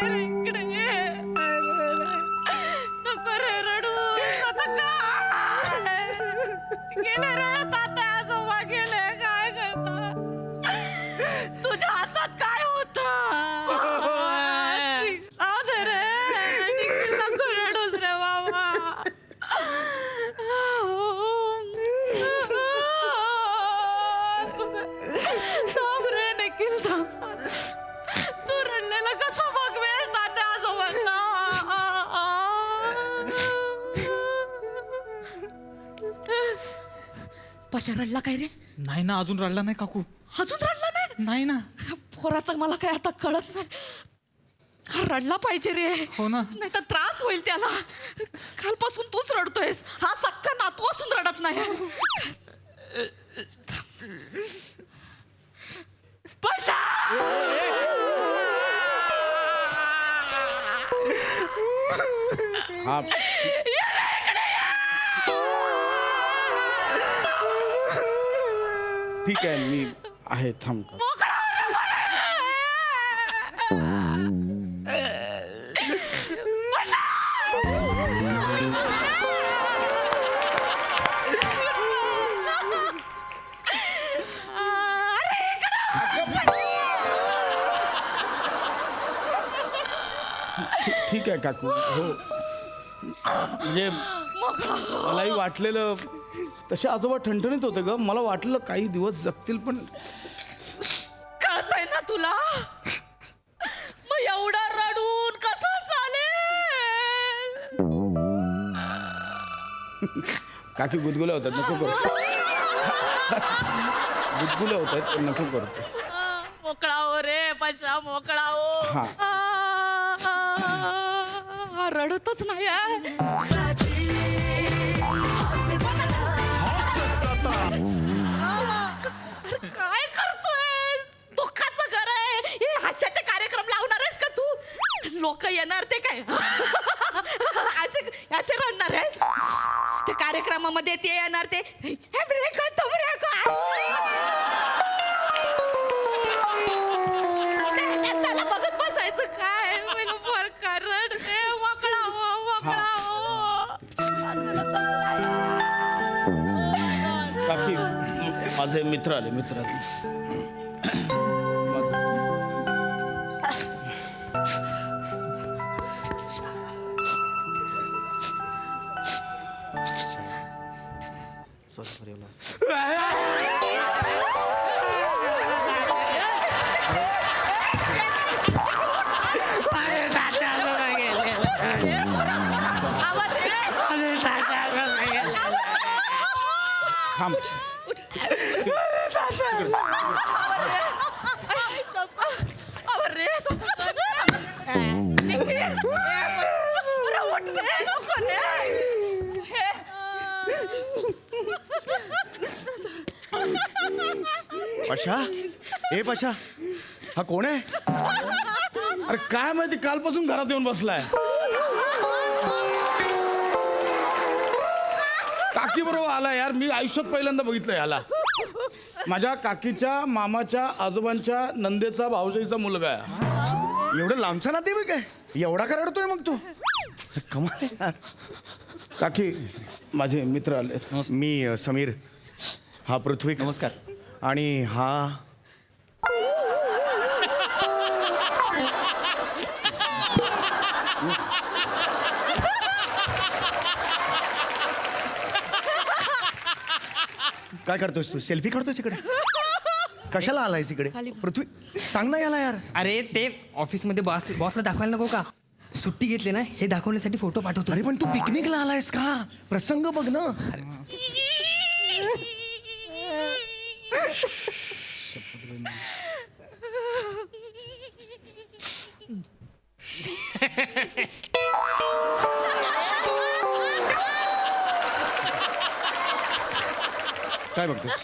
रे इकडे ये. नको रे रडू. आता काय गेले रे तात्या आजोबा गेले. काय करता तुझ्या हातात काय होत रे. नको रडूस रे बाबा. थांब रे निखिल थांब. तू रडलेला कसं बघवेल तात्या आजोबांना. पशा रडला काय रे. नाही ना, अजून रडला नाही काकू. अजून रडला नाही. नाही ना. पोराचं मला काय आता कळत नाही. हा रडला पाहिजे रे. हो ना. नाही तर त्रास होईल त्याला. कालपासून तूच रडतोयस. हा सक्का नातू असून रडत नाही. पशा हा ठीक आहे, मी आहे. थांब का. ठीक आहे काकू. हो म्हणजे मलाही वाटलेलं तसे आजोबा ठणठणीत होते ग. मला वाटलं काही दिवस जगतील, पण कळतंय ना तुला. मग एवढा रडून कसं चालेल. काकी गुदगुल्या होतात, नको करतो. गुदगुल्या होतात, नको करतो. मोकळा हो रे पशा, मोकळा हो. हा. हा रडतच नाही आहे. काय करतोय. दुःखाचं घर आहे हे. हास्याचे कार्यक्रम लावणार आहेस का तू. लोक येणार ते काय असे रडणार आहेत. ते कार्यक्रमामध्ये ते येणार ते त्याला बघत बसायचं काय. रड रे मोकळा हो, मोकळा हो. काकी माझे मित्र आले. थांब. पशा, ए पशा, हा कोण आहे. अरे काय माहिती, कालपासून घरात येऊन बसलाय. काकी बरोबर आला यार. मी आयुष्यात पहिल्यांदा बघितलं याला. माझ्या काकीच्या मामाच्या आजोबांच्या नंदेचा भाऊजाईचा मुलगा आहे. एवढं लांबचा ना ते काय. एवढा का रडतोय मग तू. कमाल आहे यार. काकी माझे मित्र आले. मी समीर, हा पृथ्वी. नमस्कार. आणि हा काय करतोयस तू. सेल्फी काढतोयस इकडे. कशाला आलायस इकडे. पृथ्वी सांग ना याला यार. अरे ते ऑफिसमध्ये बॉसला दाखवायला नको का. सुट्टी घेतली ना हे दाखवण्यासाठी फोटो पाठवतो. अरे पण तू पिकनिकला आलायस का. प्रसंग बघ ना. काय बघतोस.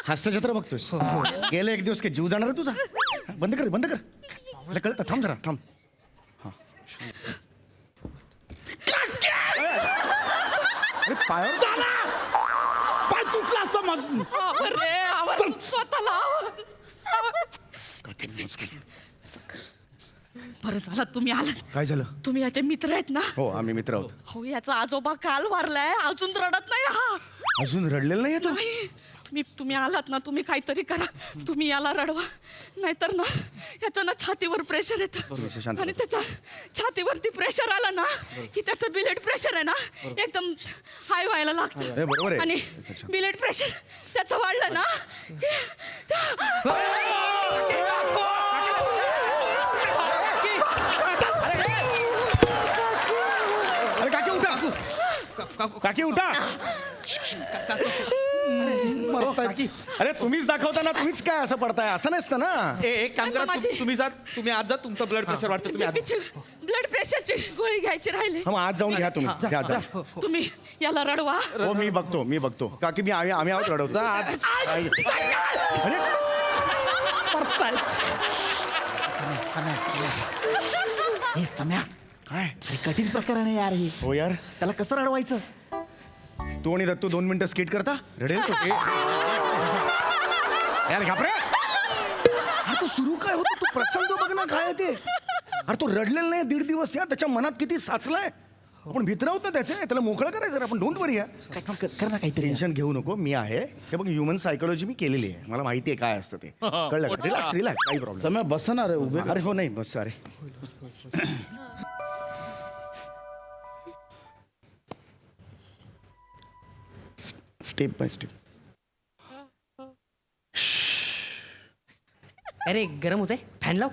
हास्यचित्र बघतोस. गेले एक दिवस काय जीव जाणार आहे तुझा. बंद कर बंद कर. मला कळतं. थांब जरा थांब. अरे पायावर पाय तुटला असं स्वतःला. बरं झालं तुम्ही आलात. काय झालं? तुम्ही याचे मित्र आहेत ना? हो आम्ही मित्र आहोत. हो, याचा आजोबा काल वारलाय, अजून रडत नाही हा. अजून रडलेलं नाही तो? नाही. तुम्ही आलात ना, तुम्ही काहीतरी करा. तुम्ही याला रडवा, नाहीतर ना याच्या ना छातीवर प्रेशर शांत येतं आणि त्याच्या छातीवरती प्रेशर आला ना की त्याचं ब्लड प्रेशर आहे ना एकदम हाय व्हायला लागतं. बरोबर आहे. आणि ब्लड प्रेशर त्याचं वाढलं ना अरे काकी उठा. काकी उठा. काकी अरे तुम्हीच दाखवता ना, तुम्हीच काय असं पडताय? असं नसतं ना. एक काम करा, माझी- तुम्ही जा, तुम्ही आज जा, तुमचं ब्लड प्रेशर वाढतं, तुम्ही आज ब्लड प्रेशरची गोळी घ्यायची राहिली. हा मग आज जाऊन घ्या तुम्ही. घ्या जा. तुम्ही याला रडवा. हो मी बघतो. काकी आम्ही आहोत रडवतो. अरे हे सम्या, काय हे कठीण प्रकरण आहे यार. हे हो यार, त्याला कसं रडवायचं? तू आणि दत्तू 2 मिनिटं स्किट करता, रडेल तो. यार घाबरे. अरे तो सुरू काय होतो, तू प्रसंग बघ ना काय आहे ते. अरे तो रडलेला नाही 1.5 दिवस या, त्याच्या मनात किती साचलाय. आपण भित्रावत ना त्याचे, त्याला मोकळं करायचं. आपण डोंट वरी या, काय कर ना काहीतरी. टेन्शन घेऊ नको. मी आहे हे बघ, ह्युमन सायकोलॉजी मी केलेली आहे, मला माहिती आहे काय असतं ते. कळलं का? रिलॅक्स काही प्रॉब्लेम. समय बसणार आहे उभे. अरे हो नाही बस. अरे स्टेप बाय स्टेप. अरे गरम होत आहे, फॅन लाव.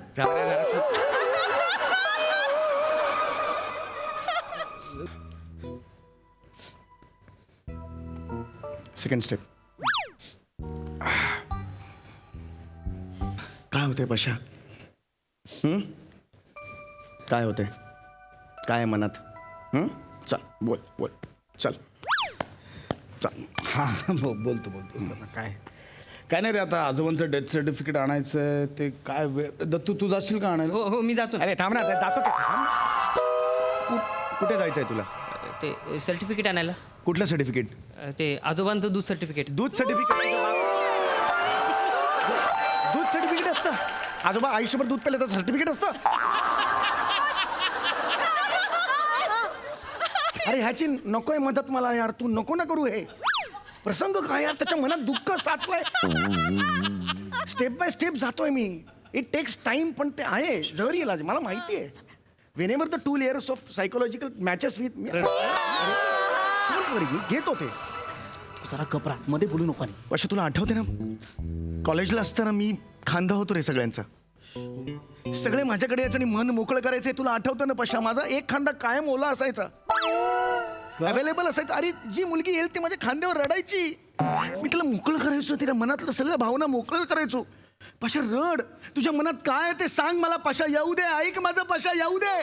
Second step. काय होतंय पशा? काय होतंय? काय आहे मनात? चल बोल बोल. चल चल. हां बोलतो सर. काय नाही रे, आता आजोबांचं डेथ सर्टिफिकेट आणायचं ते काय वेळ. दत्तू तू जाशील का आणायला? हो मी जातो. अरे थांब ना, जातो का? कुठे जायचंय तुला? ते सर्टिफिकेट आणायला. कुठलं सर्टिफिकेट? ते आजोबांचं दूध सर्टिफिकेट. दूध सर्टिफिकेट. दूध सर्टिफिकेट असतं? आजोबा आयुष्यभर दूध पेलं तर सर्टिफिकेट असतं? अरे ह्याची नकोय मदत मला यार, तू नको ना करू. हे प्रसंग काय यार, त्याच्या मनात दुःख साचलंय. स्टेप बाय स्टेप जातोय मी. इट टेक्स टाइम, पण ते आहे जहरी इलाज, मला माहिती आहे. Whenever the 2 layers of psychological matches with me घेतो ते. तू जरा कपरा मध्ये बोलू नको. പക്ഷെ तुला आठवते ना, कॉलेजला असताना मी खांदा होतो रे सगळ्यांचा. सगळे माझ्याकडे यायचं आणि मन मोकळं करायचंय. तुला आठवतं ना पशा, माझा एक खांदा कायम ओला असायचा, अवेलेबल असायचा. अरे जी मुलगी येईल ती माझ्या खांद्यावर रडायची, मी तिला मोकळं करायचो, तिला मनातलं सगळ्या भावना मोकळं करायचो. पशा रड, तुझ्या मनात काय आहे ते सांग मला. पशा येऊ दे, ऐक माझं पशा, येऊ दे.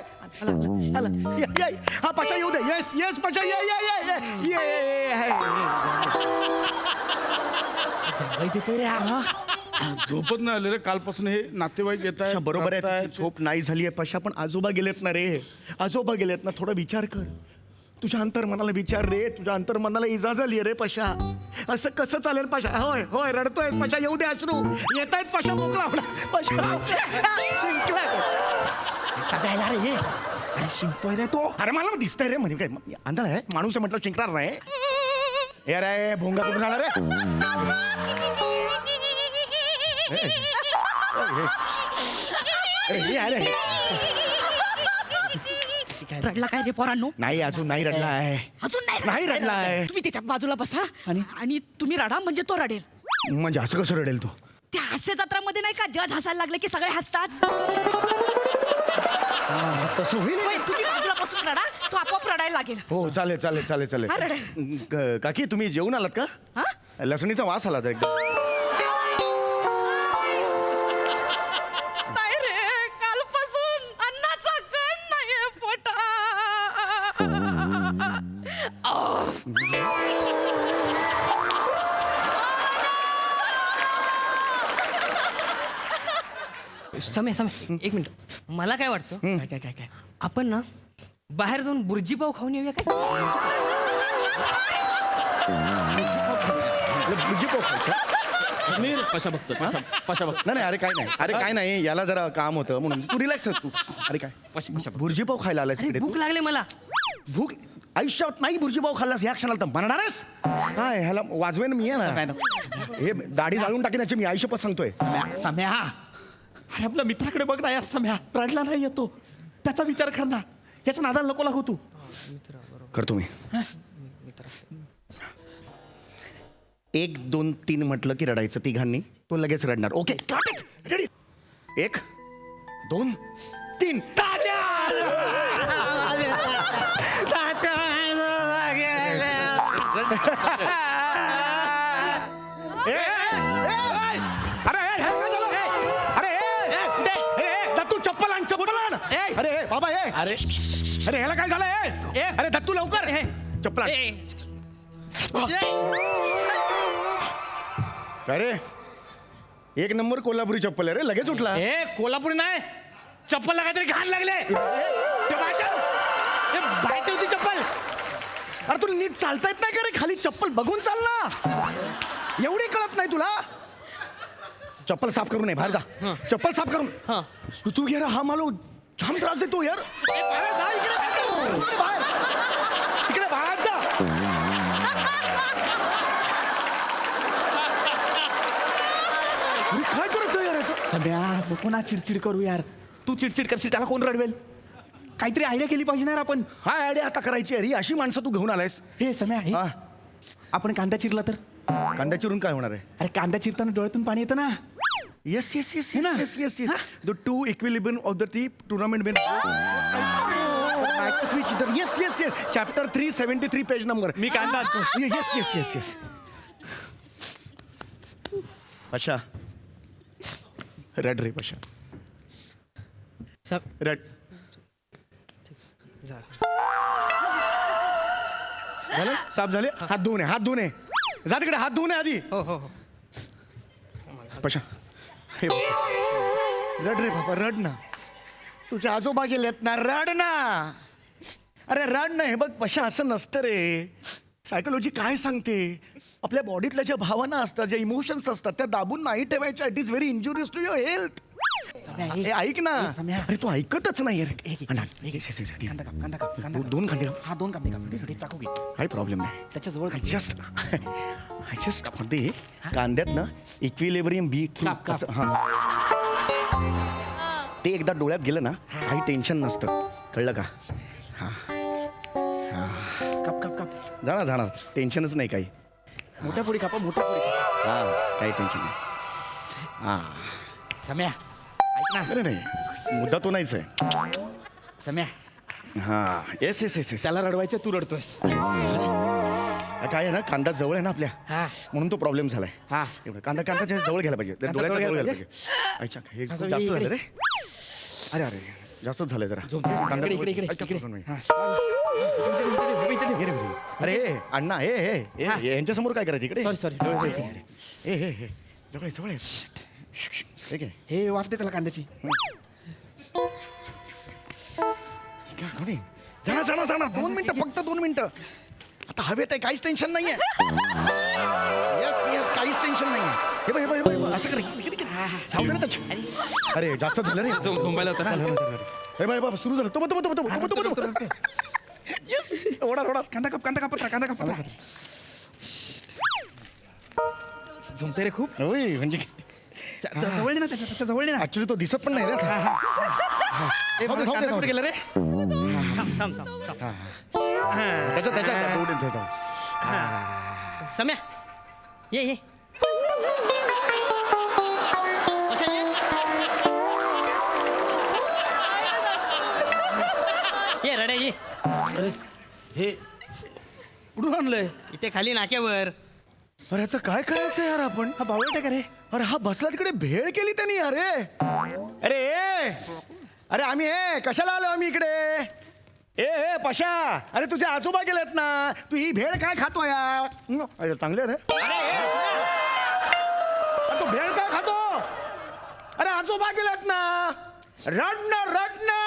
हा पशा येऊ दे. येस येस पशा, ये ये ये ये. देतोय रे हा. झोपत नाही आले रे कालपासून. हे नातेवाईक येत आहे. बरोबर आहे, तुझी झोप नाही झाली आहे पशा, पण आजोबा गेलेत ना रे. आजोबा गेलेत ना, थोडा विचार कर. तुझ्या अंतर्मनाला विचार रे, तुझ्या अंतर्मनाला इजा झाली रे पशा. असं कसं चालेल पशा? होय होय रडतोय पशा, येऊ दे अश्रू येत आहेत पशा, मोकळा होणार पशा. शिंकलाय सगळ्याला रे हे. अरे शिंकतोय रे तो. अरे मला दिसतंय रे. म्हणजे काय अंधार आहे, माणूस आहे म्हटलं शिंकणार नाही. हे रे भोंगा कुठून आला रे? अरे हे अरे रडला काय रे पोरांनो? नाही, अजून नाही रडला आहे. अजून नाही रडलाय. तुम्ही त्याच्या बाजूला बसा आणि तुम्ही रडा, म्हणजे तो रडेल. म्हणजे असं कसं रडेल तो? त्या हास्य जत्रामध्ये नाही का जज हसायला लागले की सगळे हसतात. तसं होईल. होय, तुम्ही बाजूला बसून रडा, तो आपोआप रडायला लागेल. हो चालेल चालेल चालेल चालेल. हा, रडा. काकी तुम्ही जेवून आलात का? हा? लसणीचा वास आला होता एकदम. नाही रे, कालपासून अन्नाचा कण नाहीये पोटात. समय एक मिनिट. मला काय वाटतं, काय काय काय आपण ना बाहेर जाऊन बुर्जी पाव खाऊन येऊया काय? भुर्जी पाव खायचा? समीर पशा बघतो पशा बघ. नाही अरे काय नाही याला जरा काम होतं म्हणून तू रिलॅक्स तू. अरे काय भुर्जीपाव खायला आलास अरे इकडे तू? भूक लागले मला. भूक आयुष्यात नाही भुर्जीपाव खाल्लास ह्या क्षणाला तर म्हणणारच काय ह्याला वाजवेन मी आहे ना. हे दाढी जाळून टाकेन मी आयुष्यपत सांगतोय. सम्या अरे आपल्या मित्राकडे बघ ना यार. सम्या रडला नाही येतो त्याचा विचार कर ना. याच्या नादाला नको लागू तू. करतो मी 1 2 3 म्हटलं की रडायचं तिघांनी. तो लगेच रडणार. ओके रेडी 1 2 3 दत्तू चप्पल आण चप्पल आण. अरे बाबा अरे अरे ह्याला काय झालं. अरे दत्तू लवकर चप्पल आण. अरे 1 नंबर कोल्हापुरी चप्पल आहे रे. लगेच उठला. कोल्हापुरी नाही चप्पलला काहीतरी घाण लागले. बाहेर होती चप्पल. अरे तू नीट चालता येत नाही का रे. खाली चप्पल बघून चाल ना. एवढी कळत नाही तुला. चप्पल साफ करून ये बाहेर जा. चप्पल साफ करून तू घे रे. हा मला जाम त्रास देतो यार. इकडे बाहेर जा. काय करतो यार याचं? सम्या नको ना चिडचिड करू यार. तू चिडचिड करशील त्याला कोण रडवेल. काहीतरी आयडिया केली पाहिजे ना यार आपण. हा आयडिया आता करायची अरे. अशी माणसं तू घेऊन आलायस. हे सम्या हे हा आपण कांदा चिरला तर. कांदा चिरून काय होणार आहे. अरे कांदा चिरताना डोळ्यातून पाणी येतं ना. Yes. The two equilibrium of the tournament win. Yes. Chapter 373 page number. मी कांदा आणतो. Yes. पशा रड रे पशा रड. झालं साफ झाले. हात धुवून ये. जा तिकडे हात धुवून ये आधी. हो. पशा हे बघ. रड रे बाबा रड ना. तुझे आजोबा गेलेत ना. रड ना. अरे रड ना. हे बघ पशा असं नसतं रे. सायकोलॉजी काय सांगते. आपल्या बॉडीतल्या ज्या भावना असतात ज्या इमोशन्स असतात त्या दाबून नाही ठेवायच्या. It is very injurious to your health. हे ऐक ना. अरे तू ऐकतच नाही रे. कांदा काप. 2 कांदे काप. हा 2 कांदे काप. चाकू घे. काही प्रॉब्लेम नाही. त्याच्या जवळ जस्ट मध्ये कांद्यात ना इक्विलिब्रियम बी काप. ते एकदा डोळ्यात गेलं ना काही टेन्शन नसतं. कळलं का. काप. जाणार टेन्शनच नाही काही. मोठ्या पोळी कापा. मोठ्या पोळी कापा. हा काही टेन्शन नाही. सम्या ऐक ना. अरे नाही मुद्दा तो नाहीच आहे. सम्या हा येस. त्याला रडवायचं तू रडतोयस. काय आहे ना कांदा जवळ आहे ना आपल्या हा. म्हणून तो प्रॉब्लेम झालाय. हा. कांदाच्या जवळ घ्यायला पाहिजे. डोळ्याच्या जवळ घ्यायला पाहिजे. अच्छा हे खूप जास्त झालं रे. अरे जास्तच झालंय जरा. कांदा अरे अण्णा यांच्या समोर काय करायचं इकडे. सॉरी हे जवळ ठीक आहे. हे वाफ दे त्याला कांद्याची. जाणार 2 मिनिटं फक्त 2 मिनिटं. आता हवेत आहे काहीच टेन्शन नाहीये. येस काहीच टेन्शन नाहीये. हे बघ असं कर. सावध ना त्याच्या. अरे जास्त झालं रे. झोंबायला होता ना. हे बाबा सुरू झालं. तो येस ओढा. कांदा काप. झोमते रे खूप. होय म्हणजे जवळ ना त्याच्या जवळ ना. ऍक्च्युली तो दिसत पण नाही रे. कांदा कुठे गेला रे. त्याच्या सम्या ये. ये रड्या ये. हे कुठून आणलंय. इथे खाली नाक्यावर. अरे याचं काय करायचं यार आपण. हा बावळट आहे का रे. अरे हा बसला तिकडे भेळ केली त्यांनी. अरे आम्ही कशाला आलो आम्ही इकडे. पशा अरे तुझे आजोबा गेलेत ना. तू ही भेळ काय खातो यार. अरे चांगले रे. तू भेळ काय खातो. अरे आजोबा गेलेत ना. रड ना.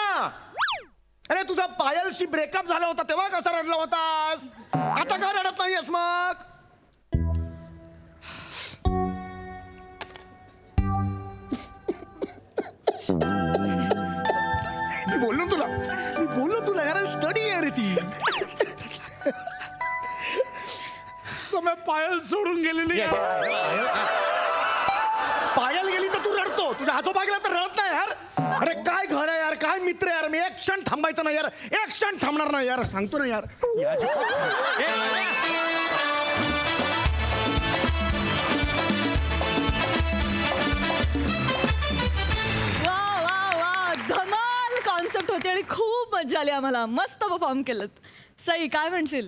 अरे तुझा पायलशी ब्रेकअप झाला होता तेव्हा कसा रडला होतास. आता का रडत नाहीयेस मग. मी बोललो तुला यार स्टडी आहे रे ती. समय पायल सोडून गेलेली आहे. पायल गेली तर तू रडतो, तुझ्या आजोबा गेला तर रडत नाही यार. अरे काय घर आहे यार, काय मित्र यार, मी एक क्षण थांबायचं नाही यार, एक क्षण थांबणार नाही यार, सांगतो ना यार. वा वा वा, धमाल कॉन्सेप्ट होती आणि खूप मजा आली आम्हाला. मस्त परफॉर्म केलं. सई, काय म्हणशील?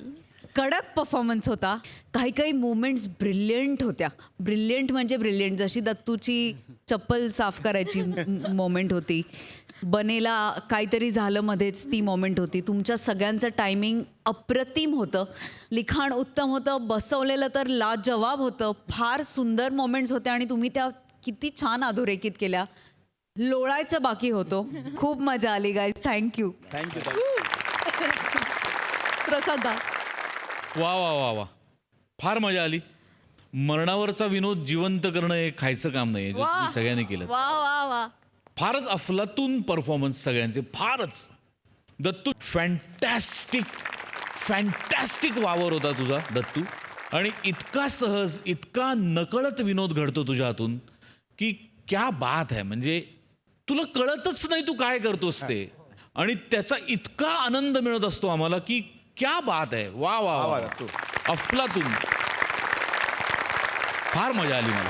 कडक परफॉर्मन्स होता. काही काही मोमेंट्स ब्रिलियंट होत्या. ब्रिलियंट म्हणजे ब्रिलियंट. जशी दत्तूची चप्पल साफ करायची मोमेंट होती. बनेला काहीतरी झालं मध्येच, ती मोमेंट होती. तुमच्या सगळ्यांचं टायमिंग अप्रतिम होतं. लिखाण उत्तम होतं. बसवलेलं तर लाजवाब होतं. फार सुंदर मोमेंट्स होत्या आणि तुम्ही त्या किती छान अधोरेखित केल्या. लोळायचं बाकी होतो. खूप मजा आली गाईज. थँक्यू. प्रसादा. वा वा वा वा, फार मजा आली. मरणावरचा विनोद जिवंत करणं हे खायचं काम नाही, जे तुम्ही सगळ्यांनी केलं. वा वा वा. फारच अफलातून परफॉर्मन्स सगळ्यांचे, फारच. दत्तू फॅन्टॅस्टिक वावर होता तुझा दत्तू. आणि इतका सहज, इतका नकळत विनोद घडतो तुझ्या हातून की क्या बात आहे. म्हणजे तुला कळतच नाही तू काय करतोस ते, आणि त्याचा इतका आनंद मिळत असतो आम्हाला की क्या बात आहे. वा वा वा, अफलातून. फार मजा आली मला.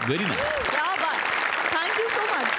Very nice. क्या बात. Thank you so much.